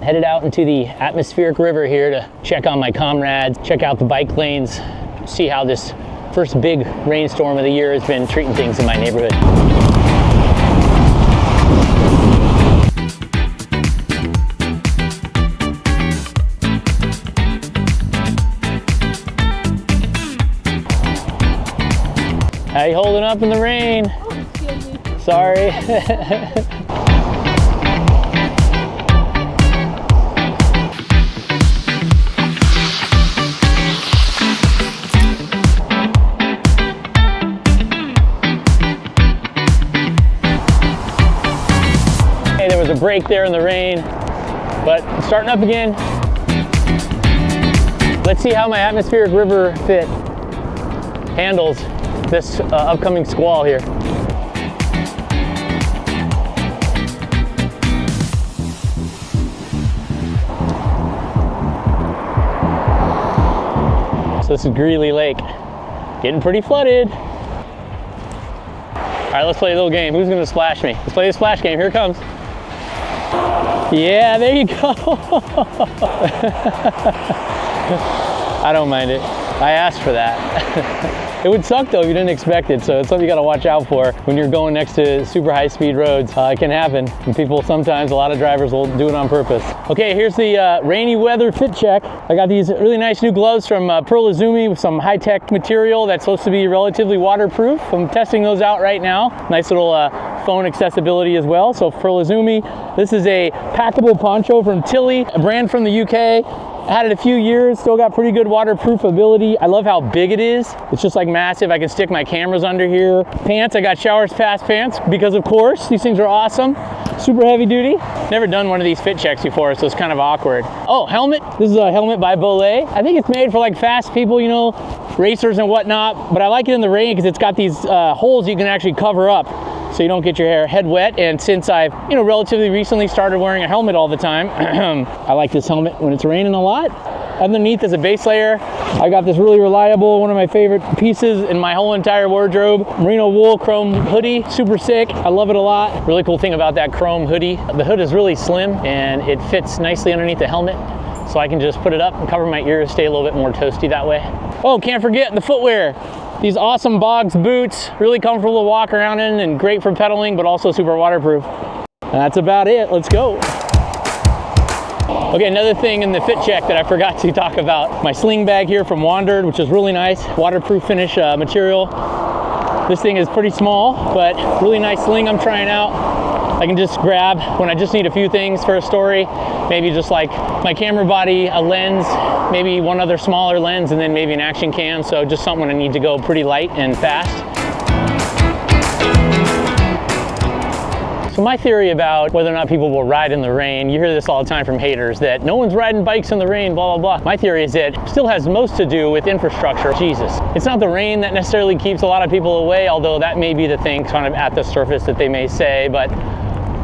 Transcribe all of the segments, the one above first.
Headed out into the atmospheric river here to check on my comrades, check out the bike lanes, see how this first big rainstorm of the year has been treating things in my neighborhood. How you holding up in the rain? Oh, excuse me. Sorry. Hey, there was a break there in the rain, but it's starting up again. Let's see how my atmospheric river fit handles this upcoming squall here. So this is Greeley Lake, getting pretty flooded. All right, let's play a little game. Who's gonna splash me? Let's play the splash game, here it comes. Yeah, there you go. I don't mind it. I asked for that. It would suck though if you didn't expect it, so it's something you gotta watch out for when you're going next to super high speed roads. It can happen, and people sometimes, a lot of drivers will do it on purpose. Okay, here's the rainy weather fit check. I got these really nice new gloves from Pearl Izumi with some high-tech material that's supposed to be relatively waterproof. I'm testing those out right now. Nice little phone accessibility as well. So Pearl Izumi, this is a packable poncho from Tilly, a brand from the UK. I had it a few years, still got pretty good waterproof ability. I love how big it is. It's just like massive. I can stick my cameras under here. Pants, I got Showers Pass pants because of course, these things are awesome. Super heavy duty. Never done one of these fit checks before, so it's kind of awkward. Oh, helmet. This is a helmet by Bollé. I think it's made for like fast people, you know, racers and whatnot, but I like it in the rain because it's got these holes you can actually cover up so you don't get your head wet. And since I've, you know, relatively recently started wearing a helmet all the time, I like this helmet when it's raining a lot. Underneath is a base layer. I got this really reliable, one of my favorite pieces in my whole entire wardrobe, merino wool chrome hoodie, super sick. I love it a lot. Really cool thing about that chrome hoodie, the hood is really slim and it fits nicely underneath the helmet. So I can just put it up and cover my ears, stay a little bit more toasty that way. Oh, can't forget the footwear. These awesome Bogs boots, really comfortable to walk around in and great for pedaling, but also super waterproof. That's about it, let's go. Okay, another thing in the fit check that I forgot to talk about, my sling bag here from Wandered, which is really nice, waterproof finish material. This thing is pretty small, but really nice sling I'm trying out. I can just grab when I just need a few things for a story, maybe just like my camera body, a lens, maybe one other smaller lens, and then maybe an action cam. So just something when I need to go pretty light and fast. So my theory about whether or not people will ride in the rain, you hear this all the time from haters, that no one's riding bikes in the rain, blah, blah, blah. My theory is that it still has most to do with infrastructure. Jesus. It's not the rain that necessarily keeps a lot of people away, although that may be the thing kind of at the surface that they may say, but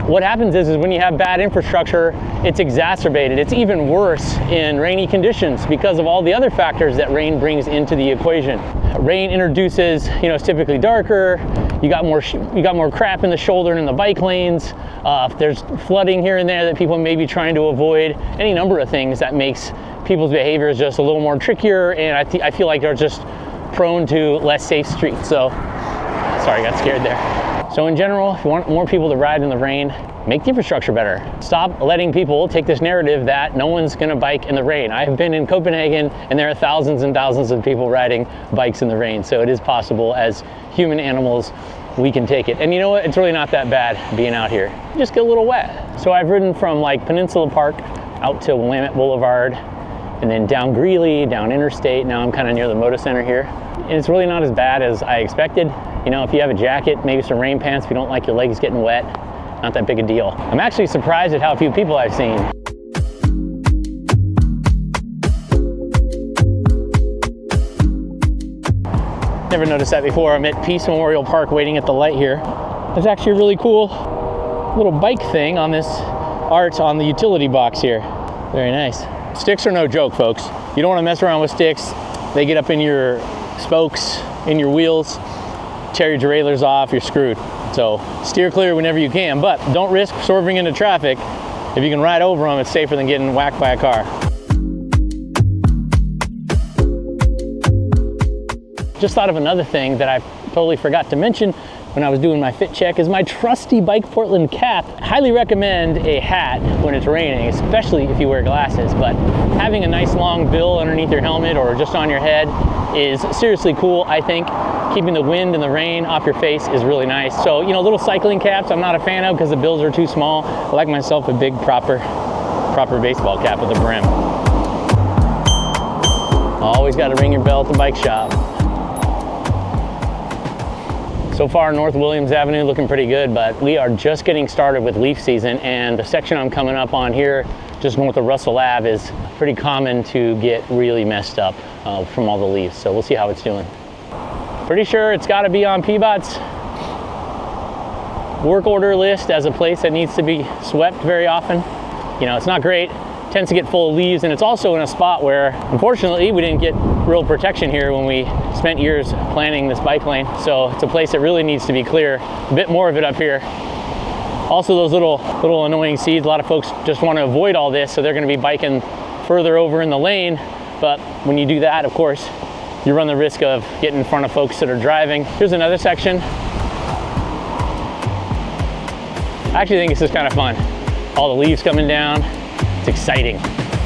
what happens is when you have bad infrastructure, it's exacerbated. It's even worse in rainy conditions because of all the other factors that rain brings into the equation. Rain introduces, you know, it's typically darker. You got more crap in the shoulder and in the bike lanes. There's flooding here and there that people may be trying to avoid. Any number of things that makes people's behaviors just a little more trickier, and I feel like they're just prone to less safe streets. So, sorry, I got scared there. So in general, if you want more people to ride in the rain, make the infrastructure better. Stop letting people take this narrative that no one's gonna bike in the rain. I have been in Copenhagen and there are thousands and thousands of people riding bikes in the rain. So it is possible as human animals, we can take it. And you know what? It's really not that bad being out here. You just get a little wet. So I've ridden from like Peninsula Park out to Willamette Boulevard and then down Greeley, down Interstate. Now I'm kind of near the Moda Center here. And it's really not as bad as I expected. You know, if you have a jacket, maybe some rain pants, if you don't like your legs getting wet, not that big a deal. I'm actually surprised at how few people I've seen. Never noticed that before. I'm at Peace Memorial Park waiting at the light here. There's actually a really cool little bike thing on this art on the utility box here. Very nice. Sticks are no joke, folks. You don't want to mess around with sticks. They get up in your spokes, in your wheels, tear your derailleurs off, you're screwed. So steer clear whenever you can, but don't risk swerving into traffic if you can ride over them, it's safer than getting whacked by a car. Just thought of another thing that I totally forgot to mention when I was doing my fit check is my trusty BikePortland cap. Highly recommend a hat when it's raining, especially if you wear glasses, but having a nice long bill underneath your helmet or just on your head is seriously cool, I think. Keeping the wind and the rain off your face is really nice. So, you know, little cycling caps I'm not a fan of because the bills are too small. I like myself a big proper baseball cap with a brim. Always got to ring your bell at the bike shop. So far, North Williams Avenue looking pretty good, but we are just getting started with leaf season, and the section I'm coming up on here, just north of Russell Ave, is pretty common to get really messed up from all the leaves. So we'll see how it's doing. Pretty sure it's got to be on PBOT's work order list as a place that needs to be swept very often. You know, it's not great. It tends to get full of leaves, and it's also in a spot where, unfortunately, we didn't get real protection here when we spent years planning this bike lane. So it's a place that really needs to be clear. A bit more of it up here. Also, those little annoying seeds. A lot of folks just want to avoid all this, so they're going to be biking further over in the lane. But when you do that, of course, you run the risk of getting in front of folks that are driving. Here's another section. I actually think this is kind of fun. All the leaves coming down. It's exciting.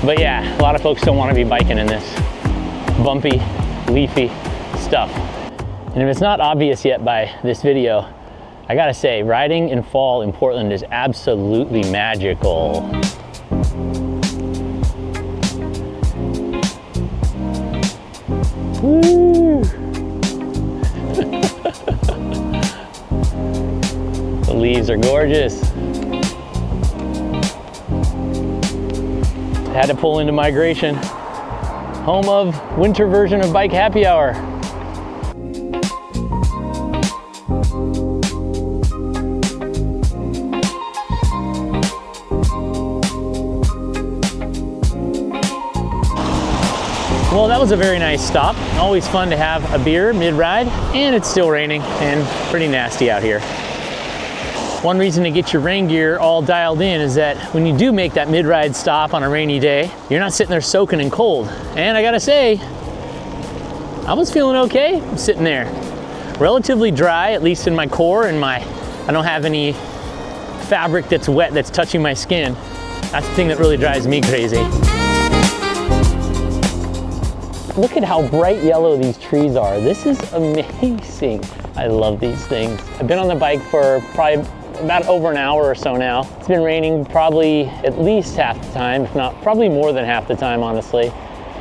But yeah, a lot of folks don't want to be biking in this bumpy, leafy stuff. And if it's not obvious yet by this video, I gotta say, riding in fall in Portland is absolutely magical. Woo! The leaves are gorgeous. Had to pull into Migration, home of winter version of Bike Happy Hour. Well, that was a very nice stop. Always fun to have a beer mid-ride, and it's still raining and pretty nasty out here. One reason to get your rain gear all dialed in is that when you do make that mid-ride stop on a rainy day, you're not sitting there soaking in cold. And I gotta say, I was feeling okay sitting there. Relatively dry, at least in my core, and I don't have any fabric that's wet that's touching my skin. That's the thing that really drives me crazy. Look at how bright yellow these trees are. This is amazing. I love these things. I've been on the bike for probably about over an hour or so now. It's been raining probably at least half the time, if not probably more than half the time, honestly.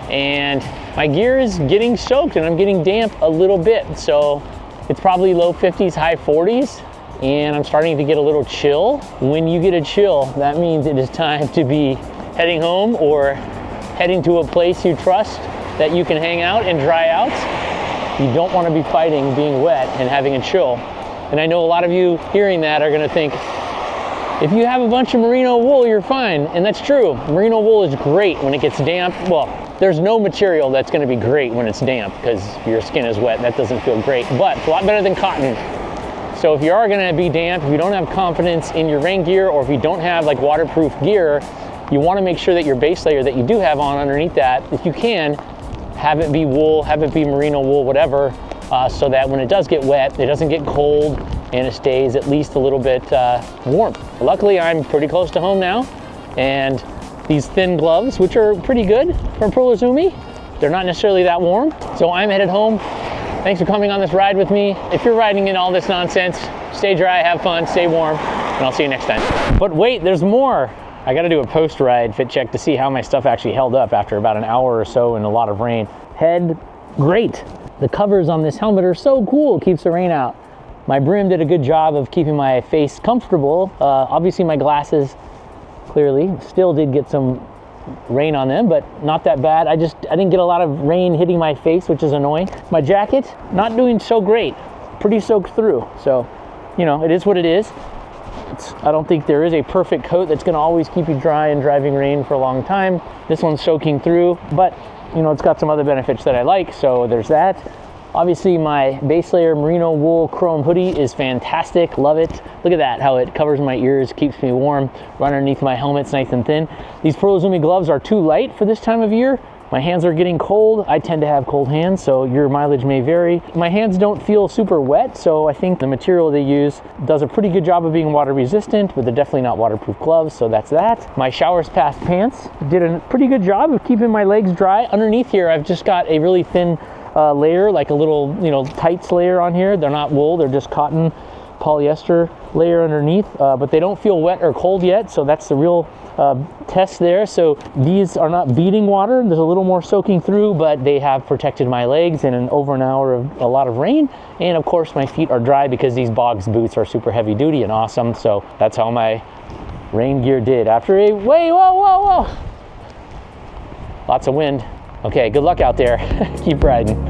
And my gear is getting soaked and I'm getting damp a little bit. So it's probably low 50s, high 40s. And I'm starting to get a little chill. When you get a chill, that means it is time to be heading home or heading to a place you trust that you can hang out and dry out. You don't want to be fighting being wet and having a chill. And I know a lot of you hearing that are going to think, if you have a bunch of merino wool, you're fine. And that's true. Merino wool is great when it gets damp. Well, there's no material that's going to be great when it's damp because your skin is wet. That doesn't feel great, but it's a lot better than cotton. So if you are going to be damp, if you don't have confidence in your rain gear, or if you don't have like waterproof gear, you want to make sure that your base layer that you do have on underneath that, if you can, have it be wool, have it be merino wool, whatever, so that when it does get wet, it doesn't get cold and it stays at least a little bit warm. Luckily, I'm pretty close to home now, and these thin gloves, which are pretty good from Pro Izumi, they're not necessarily that warm. So I'm headed home. Thanks for coming on this ride with me. If you're riding in all this nonsense, stay dry, have fun, stay warm, and I'll see you next time. But wait, there's more. I got to do a post-ride fit check to see how my stuff actually held up after about an hour or so in a lot of rain. Head, great. The covers on this helmet are so cool, it keeps the rain out. My brim did a good job of keeping my face comfortable. Obviously my glasses, clearly, still did get some rain on them, but not that bad. I didn't get a lot of rain hitting my face, which is annoying. My jacket, not doing so great. Pretty soaked through. So, you know, it is what it is. I don't think there is a perfect coat that's going to always keep you dry in driving rain for a long time. This one's soaking through, but you know, it's got some other benefits that I like, so there's that. Obviously my base layer merino wool chrome hoodie is fantastic, love it. Look at that, how it covers my ears, keeps me warm. Right underneath my helmet's nice and thin. These Porozumi gloves are too light for this time of year. My hands are getting cold. I tend to have cold hands, so your mileage may vary. My hands don't feel super wet, so I think the material they use does a pretty good job of being water resistant, but they're definitely not waterproof gloves, so that's that. My Showers Past pants did a pretty good job of keeping my legs dry. Underneath here, I've just got a really thin layer, like a little, tights layer on here. They're not wool, they're just cotton polyester layer underneath, but they don't feel wet or cold yet, so that's the real test there. So these are not beating water, there's a little more soaking through, but they have protected my legs in over an hour of a lot of rain. And of course my feet are dry because these Bogs boots are super heavy duty and awesome. So that's how my rain gear did after a whoa, lots of wind. Okay, good luck out there. Keep riding.